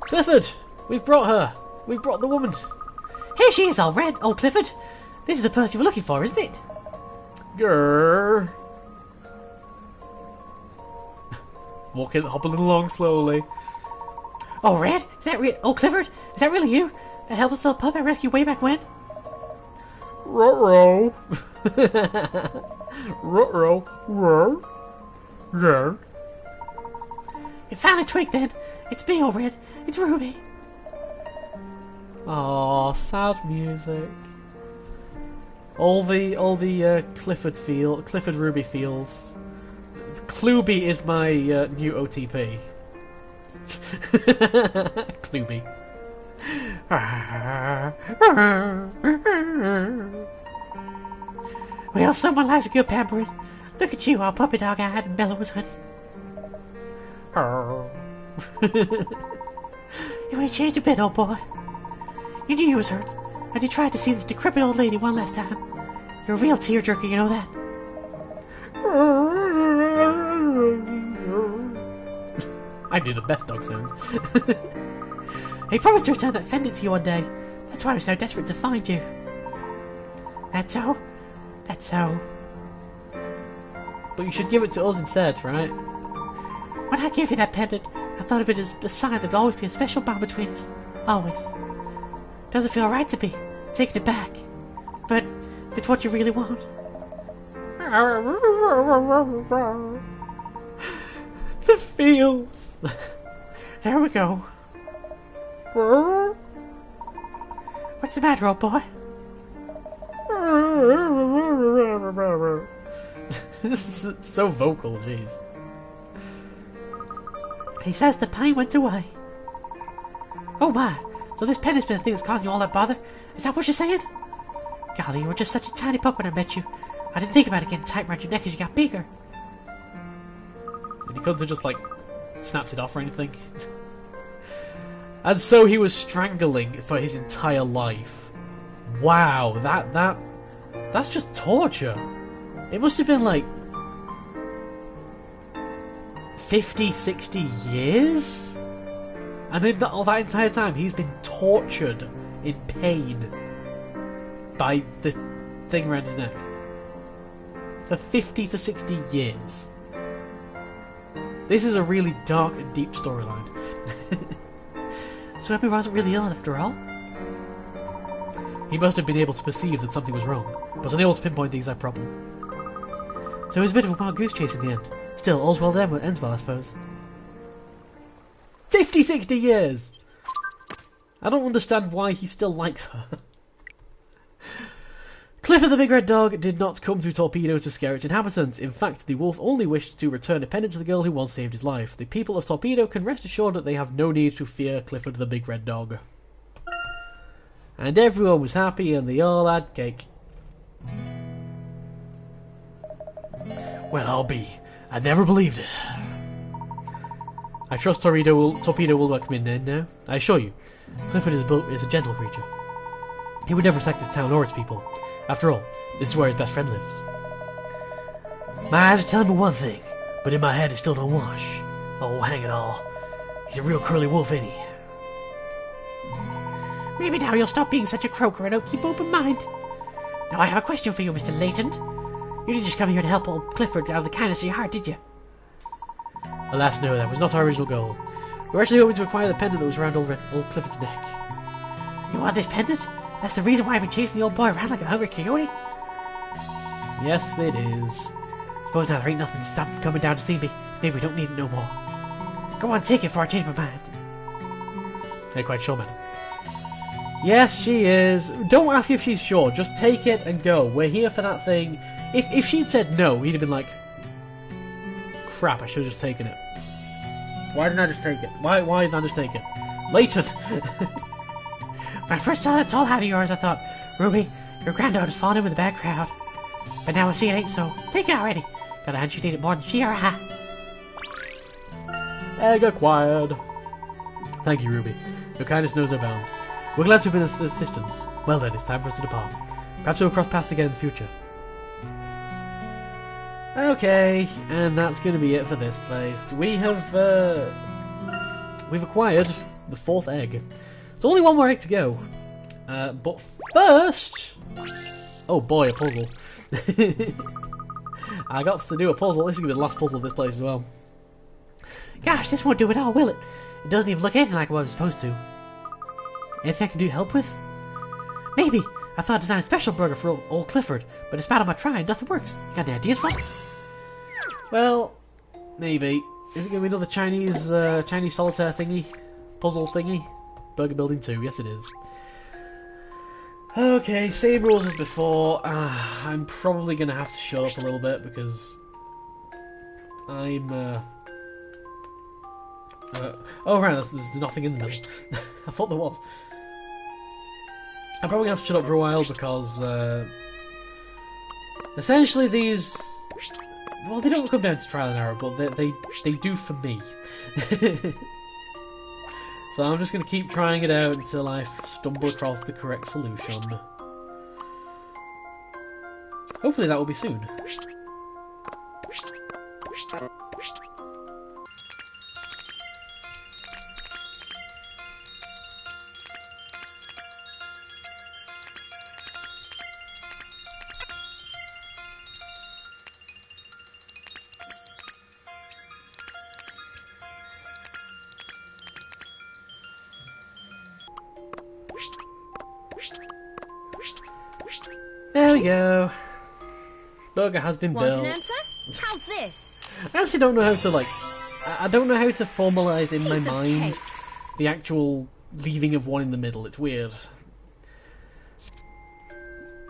Clifford! We've brought her! We've brought the woman! Here she is, all red. Oh, Clifford. This is the person you were looking for, isn't it? Grrr. Hopping along slowly. Oh, Red? Is that oh, Clifford? Is that really you? That helpless little pup I rescued way back when? Ruh-roh. Ruh-roh. Ruh. Yeah. You finally twigged then. It's me, oh, Red. It's Ruby. Aww, sad music. All the Clifford Ruby feels. Cluby is my new OTP. Cluby. Well, someone likes a good pampering. Look at you, all puppy dog-eyed and mellow as honey. You ain't changed a bit, old boy. You knew you was hurt, and you tried to see this decrepit old lady one last time. You're a real tearjerker, you know that? I do the best dog sounds. He promised to return that pendant to you one day. That's why I was so desperate to find you. That's so. That's so. But you should give it to us instead, right? When I gave you that pendant, I thought of it as a sign there'd always be a special bond between us. Always. Doesn't feel right to be taking it back. But if it's what you really want. The feels. There we go. What's the matter, old boy? This is so vocal, jeez. He says the pain went away. Oh my, so this pendant's been the thing that's causing you all that bother? Is that what you're saying? Golly, you were just such a tiny pup when I met you. I didn't think about it getting tight around your neck as you got bigger. And he couldn't have just, like, snapped it off or anything. And so he was strangling for his entire life. Wow, that's just torture. It must have been like 50, 60 years? And in all that entire time, he's been tortured in pain by the thing around his neck. For 50 to 60 years. This is a really dark and deep storyline. So Emmy wasn't really ill after all? He must have been able to perceive that something was wrong, but unable to pinpoint the exact problem. So it was a bit of a wild goose chase in the end. Still, all's well that ends well, I suppose. 50, 60 years! I don't understand why he still likes her. Clifford the Big Red Dog did not come to Torpedo to scare its inhabitants. In fact, the wolf only wished to return a pendant to the girl who once saved his life. The people of Torpedo can rest assured that they have no need to fear Clifford the Big Red Dog. And everyone was happy and they all had cake. Well, I'll be. I never believed it. I trust Torpedo will welcome in now. I assure you, Clifford is a gentle creature. He would never attack this town or its people. After all, this is where his best friend lives. My eyes are telling me one thing, but in my head it still don't wash. Oh, hang it all. He's a real curly wolf, ain't he? Maybe now you'll stop being such a croaker and I'll keep open mind. Now I have a question for you, Mr. Layton. You didn't just come here to help old Clifford out of the kindness of your heart, did you? Alas, no, that was not our original goal. We were actually hoping to acquire the pendant that was around old Clifford's neck. You want this pendant? That's the reason why I've been chasing the old boy around like a hungry coyote? Yes, it is. Suppose now there ain't nothing to stop him coming down to see me. Maybe we don't need it no more. Go on, take it before I change my mind. Ain't quite sure, madam. Yes, she is. Don't ask if she's sure. Just take it and go. We're here for that thing. If she'd said no, he'd have been like, crap, I should have just taken it. Why didn't I just take it? Why didn't I just take it? Layton! When I first saw that tall hat of yours, I thought, Ruby, your granddaughter's fallen in with a bad crowd. But now I see it ain't so. Take it already. Got a hunch you need it more than she or I. Egg acquired. Thank you, Ruby. Your kindness knows no bounds. We're glad to have been of assistance. Well then, it's time for us to depart. Perhaps we'll cross paths again in the future. Okay, and that's going to be it for this place. We've acquired the 4th egg. There's only one more egg to go. But first... Oh boy, a puzzle. I got to do a puzzle. This is going to be the last puzzle of this place as well. Gosh, this won't do it all, will it? It doesn't even look anything like what I was supposed to. Anything I can do to help with? Maybe. I thought I'd design a special burger for old Clifford, but despite all my trying, nothing works. You got any ideas for me? Well, maybe. Is it going to be another Chinese solitaire thingy? Puzzle thingy? Burger building 2, yes it is. Okay, same rules as before. I'm probably going to have to shut up a little bit because I'm... oh right, there's nothing in the middle. I thought there was. I'm probably going to have to shut up for a while because essentially these... Well, they don't come down to trial and error, but they do for me. So I'm just going to keep trying it out until I stumble across the correct solution. Hopefully that will be soon. There we go. Burger has been built. Want an answer? How's this? I actually don't know how to I don't know how to formalise in my Piece of mind cake. the actual leaving of one in the middle. It's weird.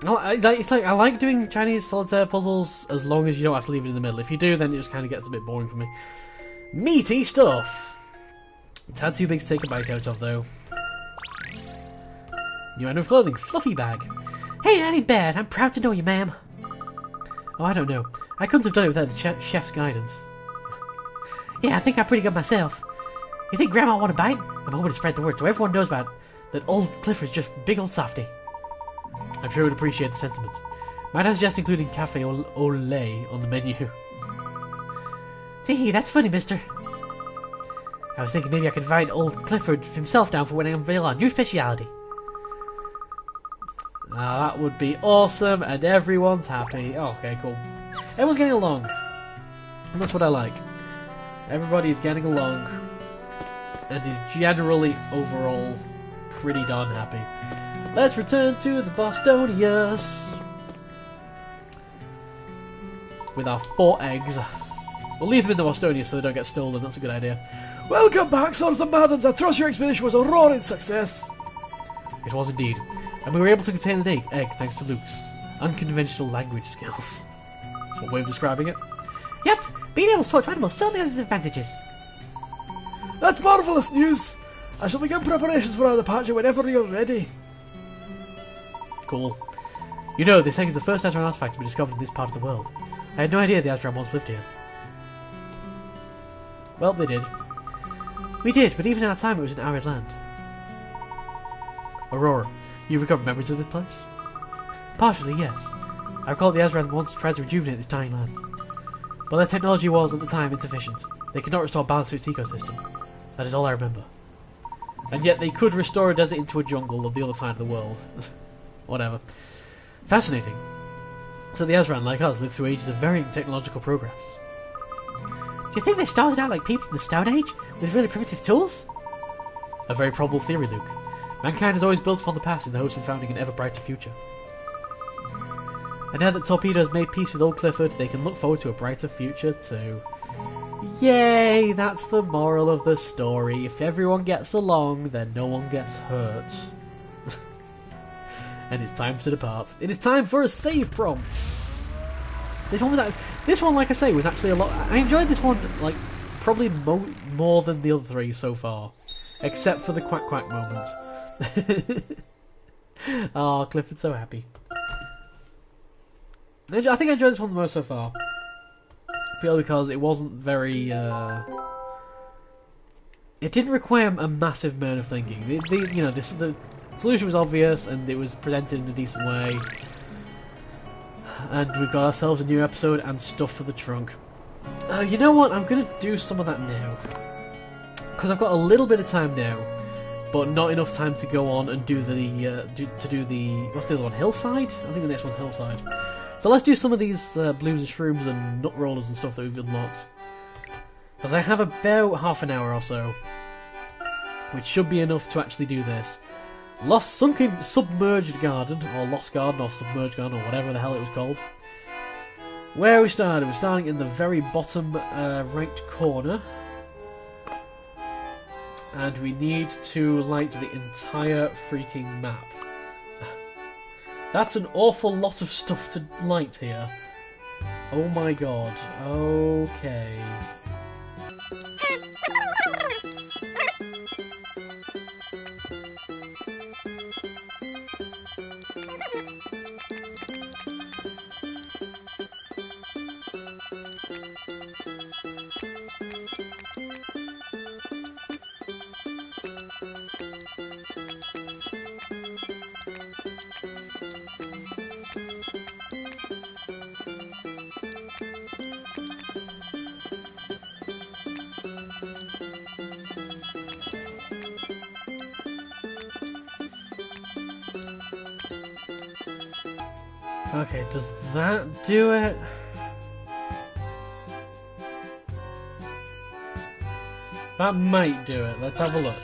I like doing Chinese solitaire puzzles as long as you don't have to leave it in the middle. If you do, then it just kind of gets a bit boring for me. Meaty stuff! A tad too big to take a bite out of, though. New item of clothing, fluffy bag. Hey, that ain't bad. I'm proud to know you, ma'am. Oh, I don't know. I couldn't have done it without the chef's guidance. Yeah, I think I'm pretty good myself. You think Grandma want a bite? I'm hoping to spread the word so everyone knows about it, that old Clifford's just big old softy. I'm sure he would appreciate the sentiment. Might I suggest including cafe au lait on the menu? Tee, that's funny, mister. I was thinking maybe I could invite old Clifford himself down for when I unveil our new speciality. That would be awesome, and everyone's happy. Oh, okay, cool. Everyone's getting along. And that's what I like. Everybody is getting along, and is generally, overall, pretty darn happy. Let's return to the Bostonius with our 4 eggs. We'll leave them in the Bostonius so they don't get stolen. That's a good idea. Welcome back, sons and madams. I trust your expedition was a roaring success. It was indeed. And we were able to contain an egg thanks to Luke's unconventional language skills. That's one way of describing it. Yep, being able to talk to animals certainly has its advantages. That's marvellous news! I shall begin preparations for our departure whenever you're ready. Cool. You know, this egg is the first Azran artifact to be discovered in this part of the world. I had no idea the Azran once lived here. Well, they did. We did, but even in our time it was an arid land. Aurora, you recovered memories of this place? Partially, yes. I recall the Azran once tried to rejuvenate this dying land. But their technology was, at the time, insufficient. They could not restore balance to its ecosystem. That is all I remember. And yet they could restore a desert into a jungle on the other side of the world. Whatever. Fascinating. So the Azran, like us, lived through ages of varying technological progress. Do you think they started out like people in the Stone Age, with really primitive tools? A very probable theory, Luke. Mankind has always built upon the past in the hopes of founding an ever brighter future. And now that Torpedo has made peace with old Clifford, they can look forward to a brighter future too. Yay! That's the moral of the story. If everyone gets along, then no one gets hurt. And it's time to depart. It is time for a save prompt! This one, like I say, was actually a lot... I enjoyed this one, like, probably more than the other 3 so far. Except for the quack quack moment. Oh, Clifford's so happy. I think I enjoyed this one the most so far. Purely because it wasn't very... It didn't require a massive amount of thinking. The solution was obvious and it was presented in a decent way. And we've got ourselves a new episode and stuff for the trunk. You know what? I'm going to do some of that now. Because I've got a little bit of time now. but not enough time to go on and do the what's the other one? Hillside? I think the next one's Hillside. So let's do some of these blooms and shrooms and nut rollers and stuff that we've unlocked. Because I have about half an hour or so, which should be enough to actually do this. Submerged Garden, or Lost Garden, or Submerged Garden, or whatever the hell it was called. Where we started? We're starting in the very bottom right corner. And we need to light the entire freaking map. That's an awful lot of stuff to light here. Oh my god. Okay. Okay, does that do it? That might do it. Let's have a look.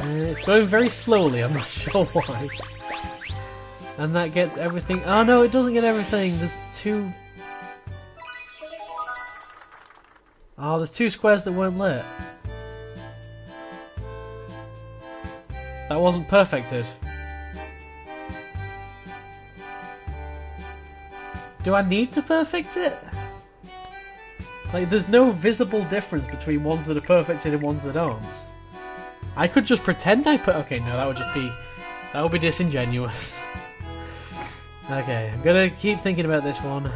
It's going very slowly, I'm not sure why. And that gets everything. Oh no, it doesn't get everything. There's two. Oh, there's two squares that weren't lit. That wasn't perfected. Do I need to perfect it? Like, there's no visible difference between ones that are perfected and ones that aren't. I could just pretend I put. Okay, no, that would just be. That would be disingenuous. Okay, I'm gonna keep thinking about this one.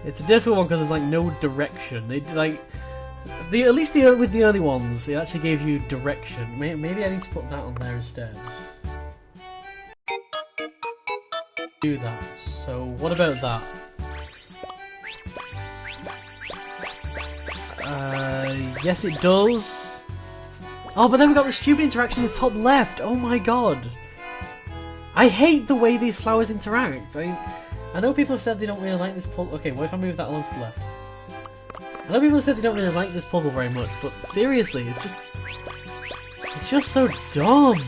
It's a difficult one because there's like no direction. It like at least with the early ones, it actually gave you direction. Maybe I need to put that on there instead. Do that. So what about that? Yes, it does. Oh, but then we got the stupid interaction in the top left. Oh my god. I hate the way these flowers interact. I know people have said they don't really like this puzzle. Okay, what if I move that along to the left? I know people have said they don't really like this puzzle very much, but seriously, it's just so dumb.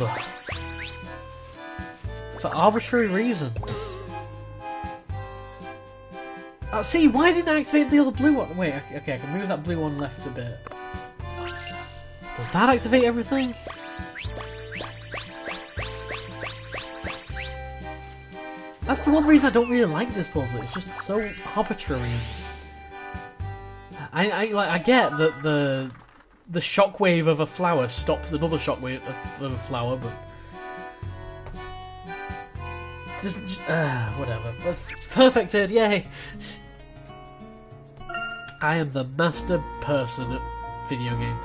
For arbitrary reasons. See, why didn't I activate the other blue one? Wait, okay, I can move that blue one left a bit. Does that activate everything? That's the one reason I don't really like this puzzle. It's just so arbitrary. I get that the shockwave of a flower stops another shockwave of a flower, but this whatever. Perfected, yay! I am the master person at video game.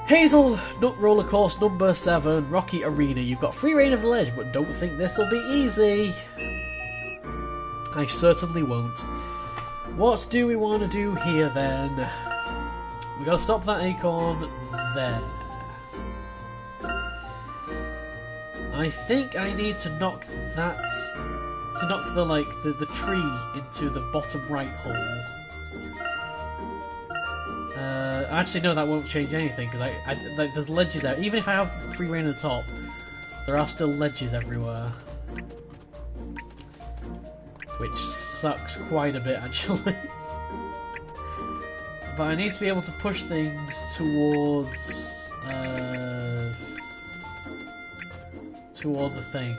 Hazel Nut Roller Course number 7, Rocky Arena. You've got free reign of the ledge, but don't think this'll be easy. I certainly won't. What do we want to do here then? We gotta stop that acorn there. I think I need to knock that, the tree into the bottom right hole. Actually, no, that won't change anything because like, there's ledges out. Even if I have free reign at the top, there are still ledges everywhere, which sucks quite a bit actually. But I need to be able to push things towards a thing.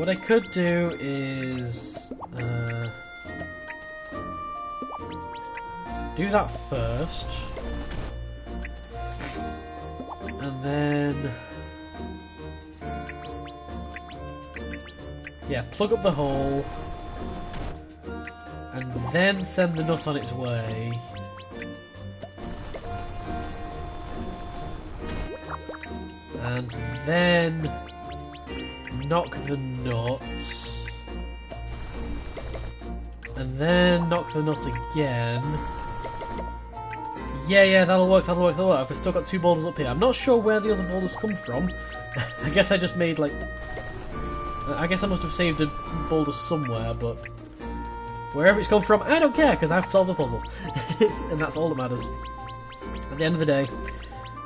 What I could do is do that first, and then yeah, plug up the hole, and then send the nut on its way. And then knock the nut, and then knock the nut again. Yeah, that'll work. I've still got 2 boulders up here. I'm not sure where the other boulders come from. I guess I just made like... I guess I must have saved a boulder somewhere, but... wherever it's come from, I don't care, because I've solved the puzzle. And that's all that matters. At the end of the day,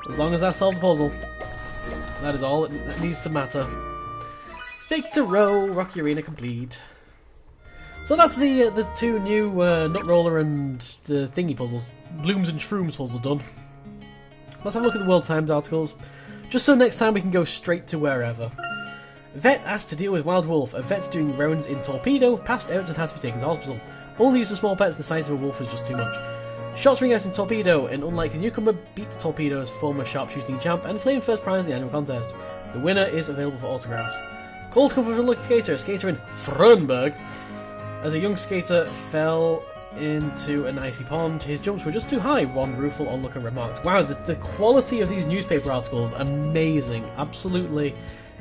as long as I've solved the puzzle, that is all that needs to matter. Victoro! Rocky Arena complete. So that's the 2 new Nut Roller and the thingy puzzles. Blooms and Shrooms puzzles done. Let's have a look at the World Times articles. Just so next time we can go straight to wherever. Vet asked to deal with Wild Wolf. A vet doing rounds in Torpedo passed out and had to be taken to hospital. Only used for small pets, the size of a wolf was just too much. Shots ring out in Torpedo, and unlike the newcomer, beat Torpedo's former sharpshooting champ and claimed first prize in the annual contest. The winner is available for autographs. Cold comfort for Lucky Skater, a skater in Frunberg. As a young skater fell into an icy pond, his jumps were just too high, one rueful onlooker remarked. Wow, the quality of these newspaper articles, amazing. Absolutely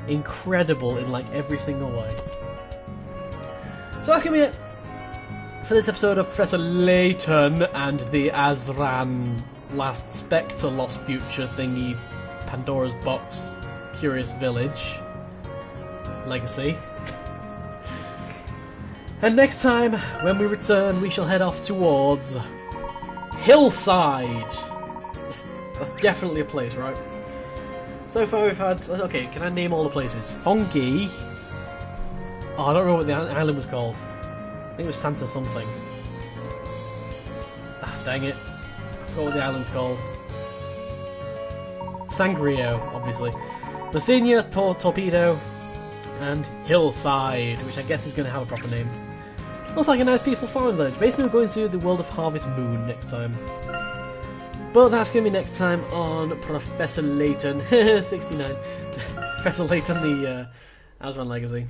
incredible in like every single way. So that's going to be it for this episode of Professor Layton and the Azran Last Spectre Lost Future thingy Pandora's Box Curious Village Legacy. And next time, when we return, we shall head off towards Hillside. That's definitely a place, right? So far we've had... okay, can I name all the places? Funky. Oh, I don't remember what the island was called. I think it was Santa something. Ah, dang it. I forgot what the island's called. Sangrio, obviously. Messina, Torpedo, and Hillside, which I guess is going to have a proper name. Looks like a nice peaceful farming village. Basically, we're going to the world of Harvest Moon next time. But that's going to be next time on Professor Layton 69. Professor Layton, the Azran Legacy.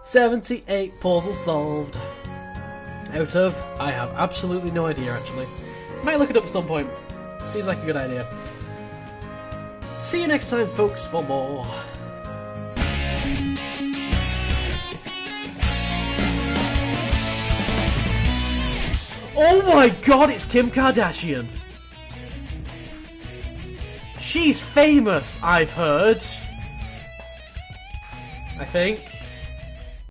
78 puzzles solved. Out of, I have absolutely no idea actually. Might look it up at some point. Seems like a good idea. See you next time, folks, for more. Oh my god, it's Kim Kardashian! She's famous, I've heard. I think.